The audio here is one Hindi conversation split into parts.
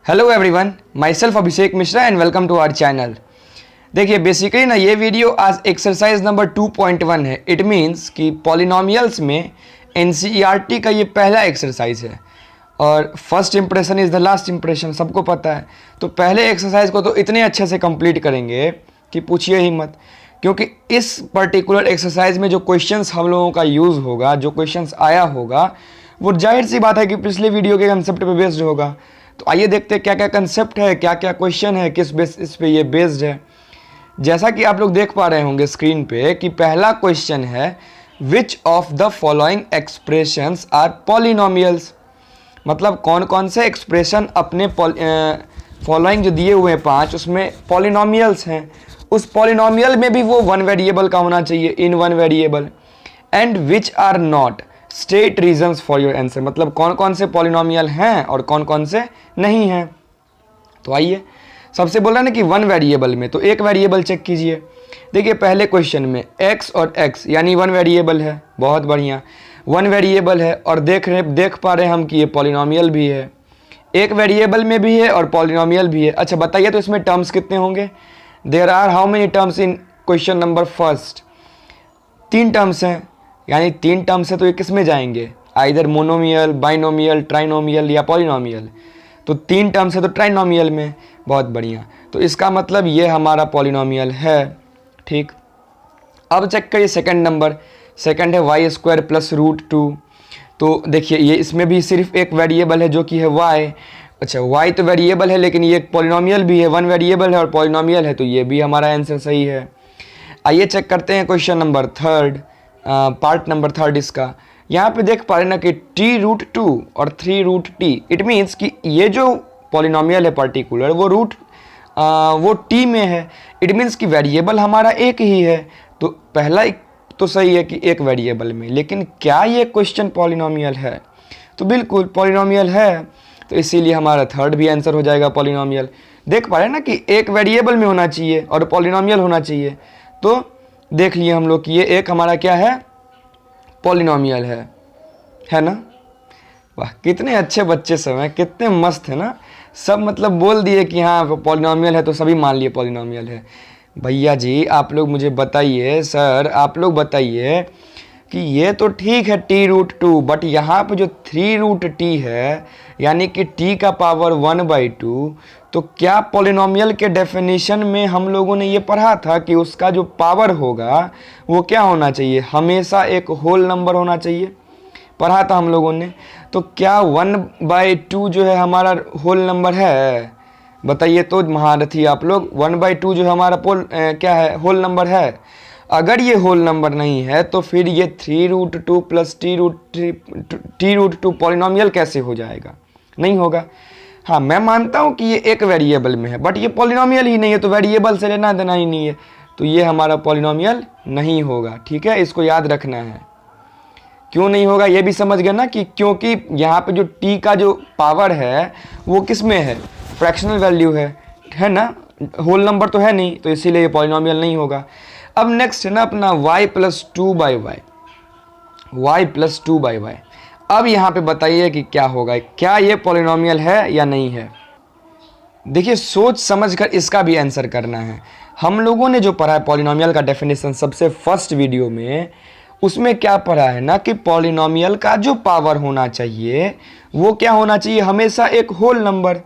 Hello everyone, myself Abhishek Mishra and welcome to our channel. देखिए बेसिकली ना ये वीडियो आज एक्सरसाइज नंबर 2.1 है। इट मीन्स कि पॉलिनोमियल्स में एनसीईआरटी का ये पहला एक्सरसाइज है और first impression is the last impression, सबको पता है। तो पहले एक्सरसाइज को तो इतने अच्छे से कंप्लीट करेंगे कि पूछिए ही मत, क्योंकि इस पर्टिकुलर एक्सरसाइज में जो क्वेश्चंस हम लोगों का यूज़ होगा, जो क्वेश्चंस आया होगा, वो जाहिर सी बात है कि पिछले वीडियो के कंसेप्ट पे बेस्ड होगा। तो आइए देखते हैं क्या क्या कंसेप्ट है, क्या क्या क्वेश्चन है, किस बेसिस पे ये बेस्ड है। जैसा कि आप लोग देख पा रहे होंगे स्क्रीन पे कि पहला क्वेश्चन है which of the following expressions are polynomials. मतलब कौन कौन से एक्सप्रेशन अपने फॉलोइंग जो दिए हुए हैं 5 उसमें पॉलिनोमियल्स हैं। उस पॉलिनोमियल में भी वो वन वेरिएबल का होना चाहिए, in one variable. And which are not, state reasons for your answer. मतलब कौन कौन से पॉलिनोमियल हैं और कौन कौन से नहीं हैं। तो आइए, सबसे बोल रहा है ना कि वन वेरिएबल में, तो एक वेरिएबल चेक कीजिए। देखिए पहले क्वेश्चन में x और x यानी वन वेरिएबल है, बहुत बढ़िया, वन वेरिएबल है और देख पा रहे हैं हम कि ये पॉलिनोमियल भी है, एक वेरिएबल में भी है और पॉलिनोमियल भी है। अच्छा बताइए तो इसमें टर्म्स कितने होंगे? There are how many terms in question number first? 3 terms हैं, यानी 3 टर्म्स है तो ये किस में जाएंगे? आइदर मोनोमियल, बाइनोमियल, ट्राइनोमियल या पॉलिनोमियल। तो 3 टर्म्स है तो ट्राइनोमियल में, बहुत बढ़िया। तो इसका मतलब ये हमारा पॉलिनोमियल है, ठीक। अब चेक करिए सेकंड नंबर, सेकंड है y² प्लस √2। तो देखिए ये इसमें भी सिर्फ एक वेरिएबल है जो कि है y। अच्छा y तो वेरिएबल है लेकिन ये एक पॉलिनोमियल भी है, वन वेरिएबल है और पॉलिनोमियल है, तो ये भी हमारा आंसर सही है। आइए चेक करते हैं question number third, part number third इसका। यहाँ पे देख पा रहे ना कि t√2 और 3√t, इट मीन्स कि ये जो पॉलिनोमियल है पर्टिकुलर वो t में है। इट मीन्स कि वेरिएबल हमारा एक ही है। तो पहला तो सही है कि एक वेरिएबल में, लेकिन क्या ये क्वेश्चन पॉलिनोमियल है? तो बिल्कुल पॉलिनोमियल है, तो इसीलिए हमारा थर्ड भी आंसर हो जाएगा पॉलिनोमियल। देख पा रहे हैं ना कि एक वेरिएबल में होना चाहिए और पॉलिनोमियल होना चाहिए। तो देख लिए हम लोग कि ये एक हमारा क्या है? पॉलिनोमियल है ना। वाह कितने अच्छे बच्चे सब हैं, कितने मस्त है ना। सब मतलब बोल दिए कि हाँ पॉलिनोमियल है, तो सभी मान लिए पॉलिनोमियल है। भैया जी आप लोग मुझे बताइए, सर आप लोग बताइए कि ये तो ठीक है t√2, बट यहाँ पे जो 3√t है यानी कि t का पावर 1/2, तो क्या पॉलिनोमियल के डेफिनेशन में हम लोगों ने ये पढ़ा था कि उसका जो पावर होगा वो क्या होना चाहिए? हमेशा एक होल नंबर होना चाहिए, पढ़ा था हम लोगों ने। तो क्या 1/2 जो है हमारा होल नंबर है? बताइए तो महारथी आप लोग, 1/2 जो है हमारा क्या है? होल नंबर है। अगर ये होल नंबर नहीं है तो फिर ये 3√2 प्लस t√2 पॉलिनोमियल कैसे हो जाएगा? नहीं होगा। हाँ मैं मानता हूँ कि ये एक वेरिएबल में है, बट ये पॉलिनोमियल ही नहीं है, तो वेरिएबल से लेना देना ही नहीं है, तो ये हमारा पॉलिनोमियल नहीं होगा। ठीक है, इसको याद रखना है। क्यों नहीं होगा ये भी समझ गए ना, कि क्योंकि यहाँ पे जो t का जो पावर है वो किस में है? फ्रैक्शनल वैल्यू है ना, होल नंबर तो है नहीं, तो इसीलिए ये पॉलिनोमियल नहीं होगा। अब नेक्स्ट है ना अपना y + 2/y। अब यहाँ पे बताइए कि क्या होगा, क्या ये पॉलिनोमियल है या नहीं है? देखिए सोच समझ कर इसका भी आंसर करना है। हम लोगों ने जो पढ़ा है पॉलिनोमियल का डेफिनेशन सबसे फर्स्ट वीडियो में, उसमें क्या पढ़ा है ना कि पॉलिनोमियल का जो पावर होना चाहिए वो क्या होना चाहिए? हमेशा एक होल नंबर।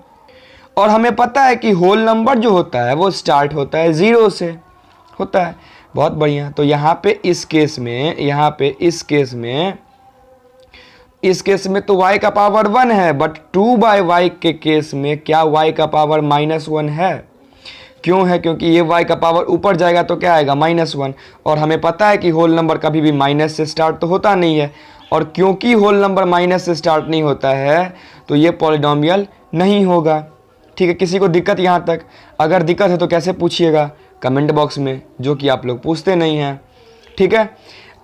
और हमें पता है कि होल नंबर जो होता है वो स्टार्ट होता है 0 से, होता है। बहुत बढ़िया। तो यहाँ पे इस केस में तो y का पावर 1 है, बट 2/y के केस में क्या y का पावर -1 है? क्यों है? क्योंकि ये y का पावर ऊपर जाएगा तो क्या आएगा? -1। और हमें पता है कि होल नंबर कभी भी माइनस से स्टार्ट तो होता नहीं है, और क्योंकि होल नंबर माइनस से स्टार्ट नहीं होता है तो ये पॉलिनोमियल नहीं होगा। ठीक है, किसी को दिक्कत यहाँ तक? अगर दिक्कत है तो कैसे पूछिएगा? कमेंट बॉक्स में, जो कि आप लोग पूछते नहीं हैं। ठीक है,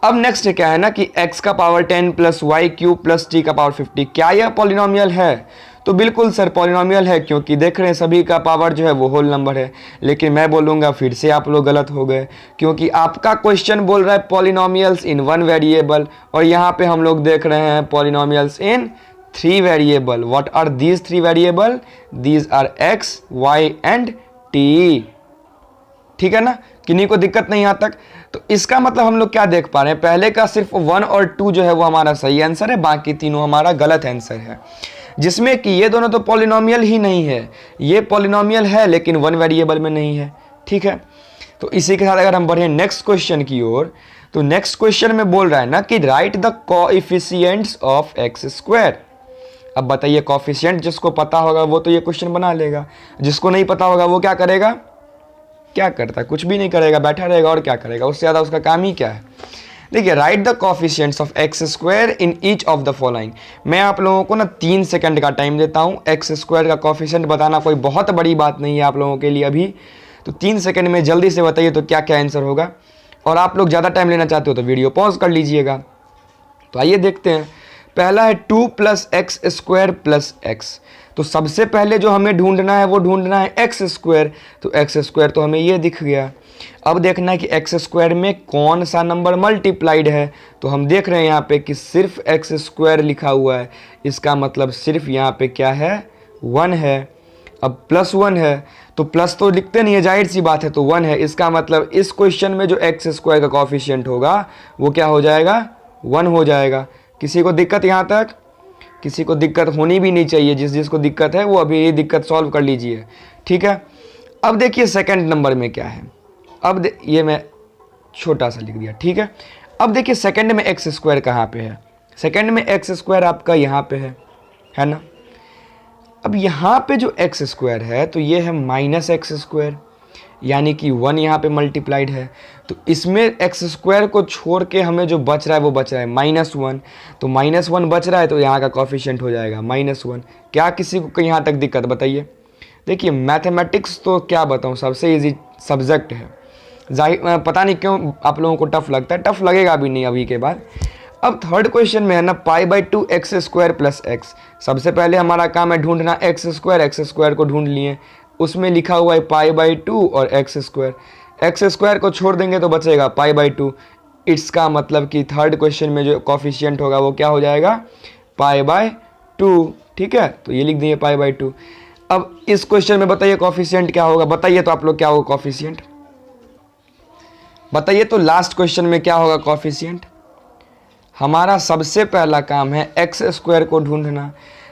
अब नेक्स्ट क्या है ना कि x का power 10 plus y³ plus t का पावर 50, क्या यह पॉलिनोमियल है? तो बिल्कुल सर पॉलिनोमियल है, क्योंकि देख रहे हैं सभी का पावर जो है वो होल नंबर है। लेकिन मैं बोलूँगा फिर से आप लोग गलत हो गए, क्योंकि आपका क्वेश्चन बोल रहा है पॉलिनोमियल्स इन वन वेरिएबल, और यहाँ पे हम लोग देख रहे हैं polynomials in 3 variable. What are these 3 variable? These are x, y and t. ठीक है ना, किन्हीं को दिक्कत नहीं यहाँ तक? तो इसका मतलब हम लोग क्या देख पा रहे हैं, पहले का सिर्फ 1 और 2 जो है वो हमारा सही आंसर है, बाकी तीनों हमारा गलत आंसर है, जिसमें कि ये दोनों तो पॉलिनोमियल ही नहीं है. ये पॉलिनोमियल है लेकिन 1 वेरिएबल में नहीं है. ठीक है, तो इसी के साथ अगर हम बढ़े नेक्स्ट क्वेश्चन की ओर, तो नेक्स्ट क्वेश्चन में बोल रहा है ना कि right the coefficients of x square. अब बताइए, कोएफिशिएंट जिसको पता होगा वो तो ये क्वेश्चन बना लेगा, जिसको नहीं पता होगा वो क्या करेगा? क्या करता है? कुछ भी नहीं करेगा, बैठा रहेगा. और क्या करेगा? उससे ज़्यादा उसका काम ही क्या है? देखिए, right the coefficients of x square in each of the following. मैं आप लोगों को ना 3 सेकंड का टाइम देता हूँ. एक्स स्क्वायर का कोएफिशिएंट बताना कोई बहुत बड़ी बात नहीं है आप लोगों के लिए अभी. तो 3 सेकंड में जल्दी से बताइए तो क्या क्या आंसर होगा. और आप लोग ज़्यादा टाइम लेना चाहते हो तो वीडियो पॉज कर लीजिएगा. तो आइए देखते हैं. पहला है 2 plus x square plus x. तो सबसे पहले जो हमें ढूंढना है वो ढूंढना है एक्स स्क्वायर. तो एक्स स्क्वायर तो हमें ये दिख गया. अब देखना है कि एक्स स्क्वायर में कौन सा नंबर मल्टीप्लाइड है. तो हम देख रहे हैं यहाँ पे कि सिर्फ एक्स स्क्वायर लिखा हुआ है, इसका मतलब सिर्फ यहाँ पे क्या है? 1 है. अब प्लस 1 है तो प्लस तो लिखते नहीं है, जाहिर सी बात है, तो 1 है. इसका मतलब इस क्वेश्चन में जो एक्स स्क्वायर का कोएफिशिएंट होगा वो क्या हो जाएगा? 1 हो जाएगा. किसी को दिक्कत यहाँ तक? किसी को दिक्कत होनी भी नहीं चाहिए. जिसको दिक्कत है वो अभी ये दिक्कत सॉल्व कर लीजिए. ठीक है, अब देखिए सेकंड नंबर में क्या है. अब ये मैं छोटा सा लिख दिया. ठीक है, अब देखिए सेकंड में एक्स स्क्वायर कहाँ पे है? सेकंड में एक्स स्क्वायर आपका यहाँ पे है ना. अब यहाँ पे जो एक्स स्क्वायर है तो ये है माइनस एक्स स्क्वायर, यानी कि 1 यहाँ पे मल्टीप्लाइड है. तो इसमें एक्स स्क्वायर को छोड़ के हमें जो बच रहा है वो बच रहा है -1. तो -1 बच रहा है तो यहाँ का कोएफिशिएंट हो जाएगा -1. क्या किसी को यहाँ तक दिक्कत? बताइए. देखिए, मैथमेटिक्स तो क्या बताऊँ, सबसे ईजी सब्जेक्ट है. पता नहीं क्यों आप लोगों को टफ लगता है, टफ लगेगा भी नहीं अभी के बाद. अब थर्ड क्वेश्चन में है ना π/2 एक्स स्क्वायर प्लस एक्स. सबसे पहले हमारा काम है ढूंढना एक्स स्क्वायर को ढूंढ लिए. उसमें लिखा हुआ है π/2 और एक्स स्क्वायर को छोड़ देंगे तो बचेगा π/2. इसका मतलब कि थर्ड क्वेश्चन में जो कोएफिशिएंट होगा वो क्या हो जाएगा? π/2. ठीक है, तो ये लिख दिए π/2. अब इस क्वेश्चन में बताइए कोएफिशिएंट क्या होगा. बताइए तो आप लोग क्या होगा कोएफिशिएंट? बताइए तो लास्ट क्वेश्चन में क्या होगा कोएफिशिएंट? हमारा सबसे पहला काम है एक्स स्क्वायर को ढूंढना.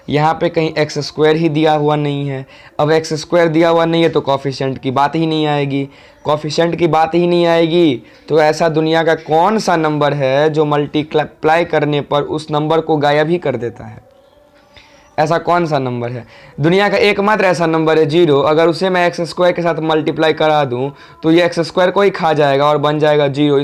यहाँ पे कहीं एक्स स्क्वायर ही दिया हुआ नहीं है. अब एक्स स्क्वायर दिया हुआ नहीं है तो कोएफिशिएंट की बात ही नहीं आएगी. कोएफिशिएंट की बात ही नहीं आएगी तो ऐसा दुनिया का कौन सा नंबर है जो मल्टीप्लाई करने पर उस नंबर को गायब ही कर देता है? ऐसा कौन सा नंबर है? दुनिया का एकमात्र ऐसा नंबर है 0. अगर उसे मैं एक्स स्क्वायर के साथ मल्टीप्लाई करा दूं तो ये एक्स स्क्वायर को ही खा जाएगा और बन जाएगा 0.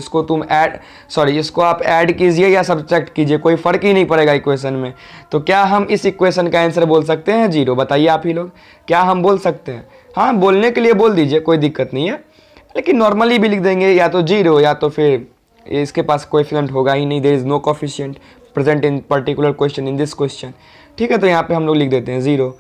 इसको आप ऐड कीजिए या सब्ट्रैक्ट कीजिए, कोई फ़र्क ही नहीं पड़ेगा इक्वेशन में. तो क्या हम इस इक्वेशन का आंसर बोल सकते हैं 0? बताइए आप ही लोग, क्या हम बोल सकते हैं? हाँ, बोलने के लिए बोल दीजिए, कोई दिक्कत नहीं है, लेकिन नॉर्मली भी लिख देंगे या तो 0 या तो फिर इसके पास कोएफिशिएंट होगा ही नहीं. There is no coefficient present in particular question in this question. ठीक है, तो यहाँ पे हम लोग लिख देते हैं 0.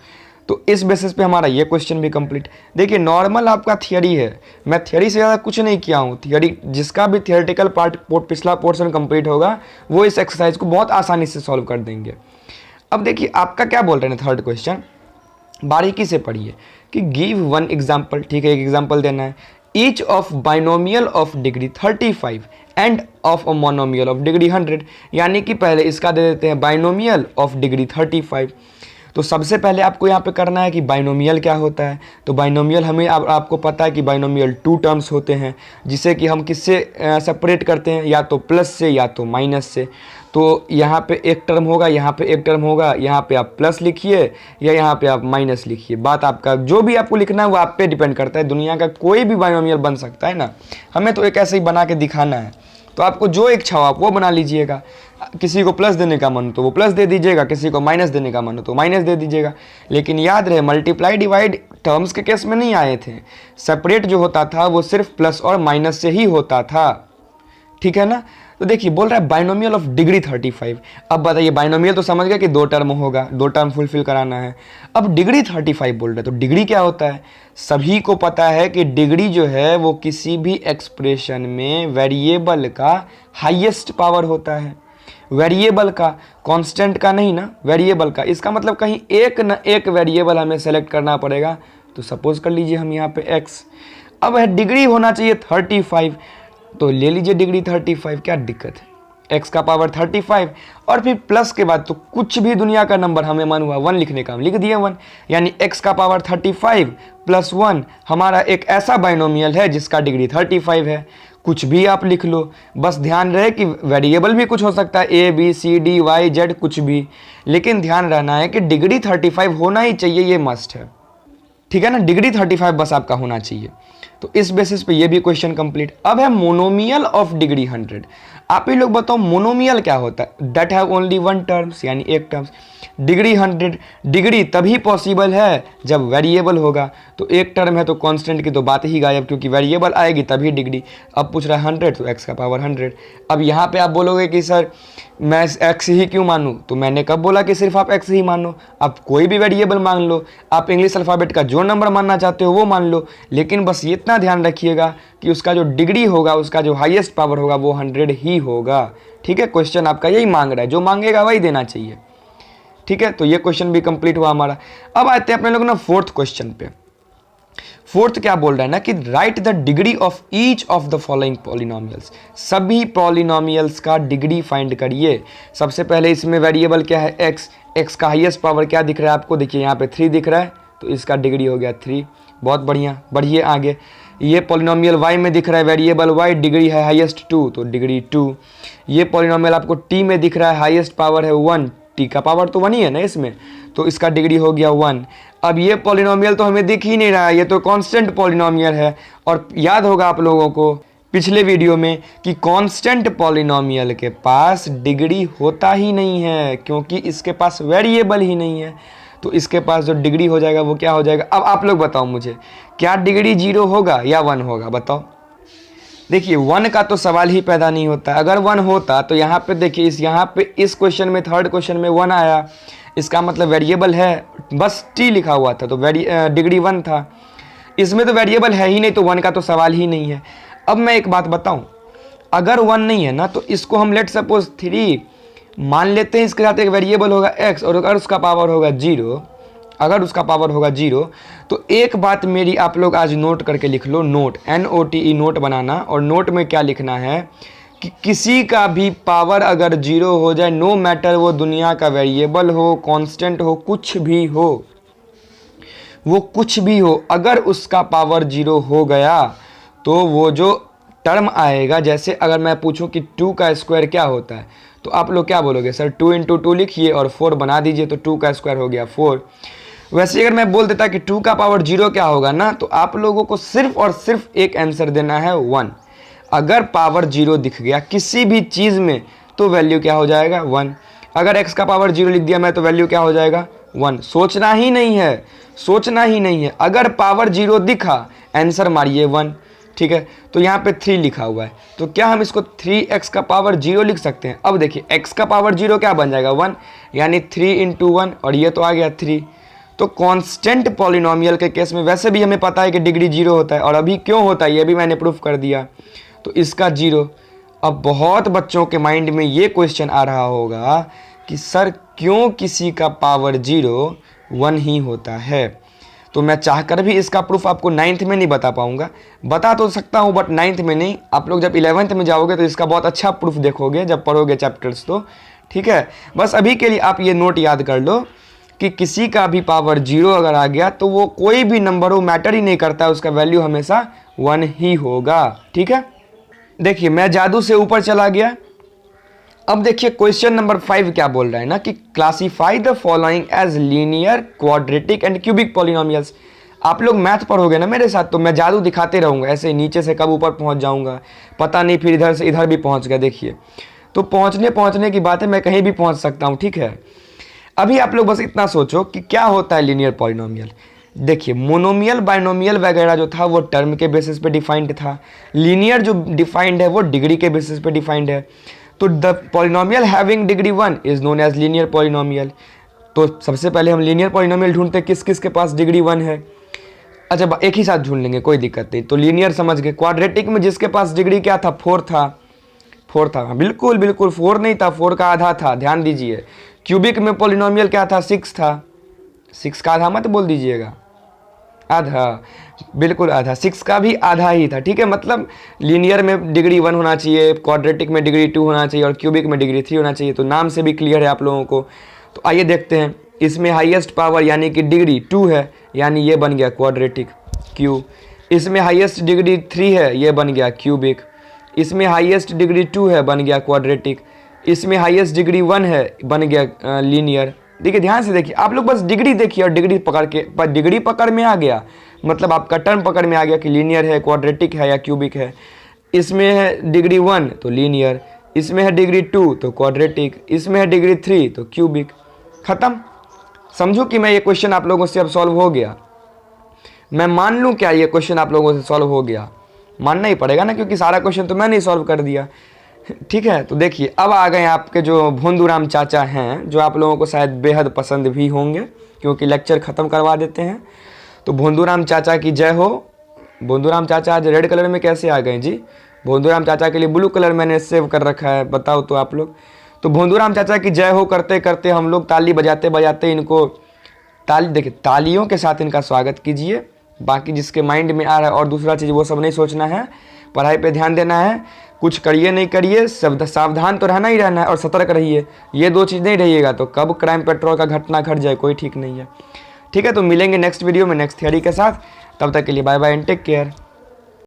तो इस बेसिस पे हमारा ये क्वेश्चन भी कंप्लीट. देखिए, नॉर्मल आपका थियरी है, मैं थियरी से ज़्यादा कुछ नहीं किया हूँ. थियरी जिसका भी थियोरेटिकल पिछला पोर्शन कंप्लीट होगा वो इस एक्सरसाइज को बहुत आसानी से सॉल्व कर देंगे. अब देखिए आपका क्या बोल रहे हैं थर्ड क्वेश्चन, बारीकी से पढ़िए कि गिव 1 एग्जाम्पल. ठीक है, एक एग्जाम्पल देना है. Each of binomial of degree 35 end of a monomial of degree 100. यानी कि पहले इसका दे देते हैं बाइनोमियल ऑफ डिग्री 35. तो सबसे पहले आपको यहाँ पे करना है कि बाइनोमियल क्या होता है. तो बाइनोमियल हमें आपको पता है कि बाइनोमियल 2 टर्म्स होते हैं, जिसे कि हम किससे सेपरेट करते हैं, या तो प्लस से या तो माइनस से. तो यहाँ पे एक टर्म होगा, यहाँ पे एक टर्म होगा, यहाँ पे आप प्लस लिखिए या यहाँ पे आप माइनस लिखिए. बात आपका, जो भी आपको लिखना है वो आप पे डिपेंड करता है. दुनिया का कोई भी बाइनोमियल बन सकता है ना, हमें तो एक ऐसे ही बना के दिखाना है. तो आपको जो इच्छा हो आप वो बना लीजिएगा. किसी को प्लस देने का मन हो तो वो प्लस दे दीजिएगा, किसी को माइनस देने का मन हो तो माइनस दे दीजिएगा. लेकिन याद रहे, मल्टीप्लाई डिवाइड टर्म्स के केस में नहीं आए थे. सेपरेट जो होता था वो सिर्फ प्लस और माइनस से ही होता था. ठीक है ना. तो देखिए बोल रहा है बाइनोमियल ऑफ डिग्री 35. अब बताइए, बाइनोमियल तो समझ गया कि 2 टर्म होगा, 2 टर्म फुलफिल कराना है. अब डिग्री 35 बोल रहे हैं, तो डिग्री क्या होता है? सभी को पता है कि डिग्री जो है वो किसी भी एक्सप्रेशन में वेरिएबल का हाईएस्ट पावर होता है. वेरिएबल का, कांस्टेंट का नहीं ना, वेरिएबल का। इसका मतलब कहीं एक न एक वेरिएबल हमें सेलेक्ट करना पड़ेगा। तो सपोज कर लीजिए हम यहाँ पे x, अब है डिग्री होना चाहिए 35, तो ले लीजिए डिग्री 35, क्या दिक्कत है, x का पावर 35 और फिर प्लस के बाद तो कुछ भी दुनिया का नंबर हमें मन हुआ 1 लिखने का, हम लिख दिए 1, यानी x का पावर 35 प्लस 1 हमारा एक ऐसा बाइनोमियल है जिसका डिग्री 35 है। कुछ भी आप लिख लो, बस ध्यान रहे कि वेरिएबल भी कुछ हो सकता है, a b c d y z कुछ भी, लेकिन ध्यान रहना है कि डिग्री 35 होना ही चाहिए, ये मस्ट है, ठीक है ना, डिग्री 35 बस आपका होना चाहिए। तो इस बेसिस पे ये भी क्वेश्चन कंप्लीट। अब है मोनोमियल ऑफ डिग्री 100। आप ही लोग बताओ मोनोमियल क्या होता है? That have only one terms, यानी एक टर्म्स। डिग्री 100, डिग्री तभी पॉसिबल है जब वेरिएबल होगा, तो एक टर्म है तो कांस्टेंट की तो बात ही गायब, क्योंकि वेरिएबल आएगी तभी डिग्री। अब पूछ रहा है 100 तो x का पावर 100। अब यहाँ पे आप बोलोगे कि सर मैं x ही क्यों मानूँ, तो मैंने कब बोला कि सिर्फ आप x ही मानो, आप कोई भी वेरिएबल मान लो, आप इंग्लिश अल्फ़ाबेट का जो नंबर मानना चाहते हो वो मान लो, लेकिन बस ये इतना ध्यान रखिएगा कि उसका जो डिग्री होगा, उसका जो हाईएस्ट पावर होगा वो 100 ही होगा, ठीक है। क्वेश्चन आपका यही मांग रहा है, जो मांगेगा वही देना चाहिए, ठीक है। तो ये क्वेश्चन भी कंप्लीट हुआ हमारा। अब आते हैं अपने लोग ना फोर्थ क्वेश्चन पे। फोर्थ क्या बोल रहा है ना कि right the degree of each of the following polynomials. सभी पॉलिनोमियल्स का डिग्री फाइंड करिए। सबसे पहले इसमें वेरिएबल क्या है x, x का हाईएस्ट पावर क्या दिख रहा है आपको, देखिए यहाँ पे 3 दिख रहा है, तो इसका डिग्री हो गया 3। बहुत बढ़िया, बढ़िए आगे। ये पॉलिनोमियल y में दिख रहा है वेरिएबल y, डिग्री है हाईएस्ट 2, तो डिग्री 2। ये पॉलिनोमियल आपको t में दिख रहा है, हाईएस्ट पावर है 1, t का पावर तो 1 ही है ना इसमें, तो इसका डिग्री हो गया 1। अब ये पॉलिनोमियल तो हमें दिख ही नहीं रहा है, ये तो कांस्टेंट पॉलिनोमियल है। और याद होगा आप लोगों को पिछले वीडियो में कि कांस्टेंट पॉलिनोमियल के पास डिग्री होता ही नहीं है, क्योंकि इसके पास वेरिएबल ही नहीं है। तो इसके पास जो डिग्री हो जाएगा वो क्या हो जाएगा। अब आप लोग बताओ मुझे, क्या डिग्री 0 होगा या 1 होगा, बताओ। देखिए 1 का तो सवाल ही पैदा नहीं होता। अगर 1 होता तो यहाँ पे देखिए, इस क्वेश्चन में, थर्ड क्वेश्चन में 1 आया, इसका मतलब वेरिएबल है, बस t लिखा हुआ था तो डिग्री 1 था। इसमें तो वेरिएबल है ही नहीं, तो 1 का तो सवाल ही नहीं है। अब मैं एक बात बताऊं, अगर 1 नहीं है ना तो इसको हम लेट सपोज 3 मान लेते हैं, इसके साथ एक वेरिएबल होगा x, और अगर उसका पावर होगा 0, तो एक बात मेरी आप लोग आज नोट करके लिख लो, नोट, NOTE, नोट बनाना। और नोट में क्या लिखना है कि किसी का भी पावर अगर 0 हो जाए, नो मैटर वो दुनिया का वेरिएबल हो, कांस्टेंट हो, कुछ भी हो, वो कुछ भी हो, अगर उसका पावर 0 हो गया तो वो जो टर्म आएगा, जैसे अगर मैं पूछूं कि 2 का स्क्वायर क्या होता है, तो आप लोग क्या बोलोगे, सर 2 × 2 लिखिए और 4 बना दीजिए, तो 2 का स्क्वायर हो गया 4। वैसे अगर मैं बोल देता कि 2 का पावर 0 क्या होगा ना, तो आप लोगों को सिर्फ और सिर्फ एक आंसर देना है 1। अगर पावर 0 दिख गया किसी भी चीज़ में तो वैल्यू क्या हो जाएगा 1। अगर x का पावर 0 लिख दिया मैं तो वैल्यू क्या हो जाएगा 1। सोचना ही नहीं है, अगर पावर 0 दिखा आंसर मारिए 1, ठीक है। तो यहाँ पे 3 लिखा हुआ है, तो क्या हम इसको 3x का पावर 0 लिख सकते हैं। अब देखिए x का पावर 0 क्या बन जाएगा 1, यानी 3 × 1, और ये तो आ गया 3। तो कांस्टेंट पॉलिनोमियल के केस में वैसे भी हमें पता है कि डिग्री 0 होता है, और अभी क्यों होता है ये भी मैंने प्रूफ कर दिया, तो इसका 0। अब बहुत बच्चों के माइंड में ये क्वेश्चन आ रहा होगा कि सर क्यों किसी का पावर 0 1 ही होता है। तो मैं चाहकर भी इसका प्रूफ आपको 9th में नहीं बता पाऊंगा, बता तो सकता हूँ बट 9th में नहीं। आप लोग जब 11th में जाओगे तो इसका बहुत अच्छा प्रूफ देखोगे जब पढ़ोगे चैप्टर्स, तो ठीक है। बस अभी के लिए आप ये नोट याद कर लो कि किसी का भी पावर 0 अगर आ गया तो वो कोई भी नंबर हो, मैटर ही नहीं करता, उसका वैल्यू हमेशा 1 ही होगा, ठीक है। देखिए मैं जादू से ऊपर चला गया। अब देखिए क्वेश्चन नंबर 5 क्या बोल रहा है ना कि classify the following as linear, quadratic and cubic polynomials. आप लोग मैथ पढ़ोगे ना मेरे साथ, तो मैं जादू दिखाते रहूँगा, ऐसे नीचे से कब ऊपर पहुँच जाऊँगा पता नहीं, फिर इधर से इधर भी पहुँच गया। देखिए तो पहुँचने की बात है, मैं कहीं भी पहुँच सकता हूँ, ठीक है। अभी आप लोग बस इतना सोचो कि क्या होता है लीनियर पॉलिनोमियल। देखिए मोनोमियल, बाइनोमियल वगैरह जो था वो टर्म के बेसिस पे डिफाइंड था, लीनियर जो डिफाइंड है वो डिग्री के बेसिस पे डिफाइंड है। तो the polynomial having degree 1 is known as linear polynomial. तो सबसे पहले हम लीनियर पॉलिनोमियल ढूंढते हैं किस किस के पास डिग्री 1 है। अच्छा एक ही साथ ढूंढ लेंगे, कोई दिक्कत नहीं। तो लीनियर समझ गए। क्वाड्रेटिक में जिसके पास डिग्री क्या था 4 था, 4 था, बिल्कुल बिल्कुल 4 नहीं था, 4 का आधा था, ध्यान दीजिए। क्यूबिक में पॉलिनोमियल क्या था, 6 था, 6 का आधा मत बोल दीजिएगा, आधा, बिल्कुल आधा, 6 का भी आधा ही था, ठीक है। मतलब लीनियर में डिग्री 1 होना चाहिए, क्वाड्रेटिक में डिग्री 2 होना चाहिए और क्यूबिक में डिग्री 3 होना चाहिए, तो नाम से भी क्लियर है आप लोगों को। तो आइए देखते हैं, इसमें हाईएस्ट पावर यानी कि डिग्री 2 है, यानी ये बन गया क्वाड्रेटिक क्यू। इसमें हाईएस्ट डिग्री 3 है, ये बन गया क्यूबिक। इसमें हाईएस्ट डिग्री 2 है, बन गया क्वाड्रेटिक। इसमें हाईएस्ट डिग्री 1 है, बन गया लीनियर। देखिए ध्यान से देखिए, आप लोग बस डिग्री देखिए और डिग्री पकड़ के, पर डिग्री पकड़ में आ गया मतलब आपका टर्म पकड़ में आ गया कि लीनियर है, क्वाड्रेटिक है या क्यूबिक है। इसमें है डिग्री 1 तो लीनियर, इसमें है डिग्री 2 तो क्वाड्रेटिक, इसमें है डिग्री 3 तो क्यूबिक। खत्म। समझो कि मैं ये क्वेश्चन आप लोगों से अब सॉल्व हो गया। मैं मान लूँ क्या ये क्वेश्चन आप लोगों से सॉल्व हो गया? मानना ही पड़ेगा ना, क्योंकि सारा क्वेश्चन तो मैंने ही सॉल्व कर दिया, ठीक है। तो देखिए अब आ गए आपके जो भोंदूराम चाचा हैं, जो आप लोगों को शायद बेहद पसंद भी होंगे, क्योंकि लेक्चर ख़त्म करवा देते हैं। तो भोंदूराम चाचा की जय हो। भोंदूराम चाचा आज रेड कलर में कैसे आ गए जी? भोंदूराम चाचा के लिए ब्लू कलर मैंने सेव कर रखा है, बताओ तो आप लोग। तो भोंदूराम चाचा की जय हो करते करते हम लोग ताली बजाते बजाते इनको देखिए तालियों के साथ इनका स्वागत कीजिए। बाकी जिसके माइंड में आ रहा है और दूसरा चीज़ वो सब नहीं सोचना है, पढ़ाई पे ध्यान देना है। कुछ करिए नहीं करिए, सावधान तो रहना ही रहना है और सतर्क रहिए। ये 2 चीज़ नहीं रहिएगा तो कब क्राइम पेट्रोल का घटना घट जाए कोई ठीक नहीं है, ठीक है। तो मिलेंगे नेक्स्ट वीडियो में नेक्स्ट थियरी के साथ, तब तक के लिए bye bye and take care.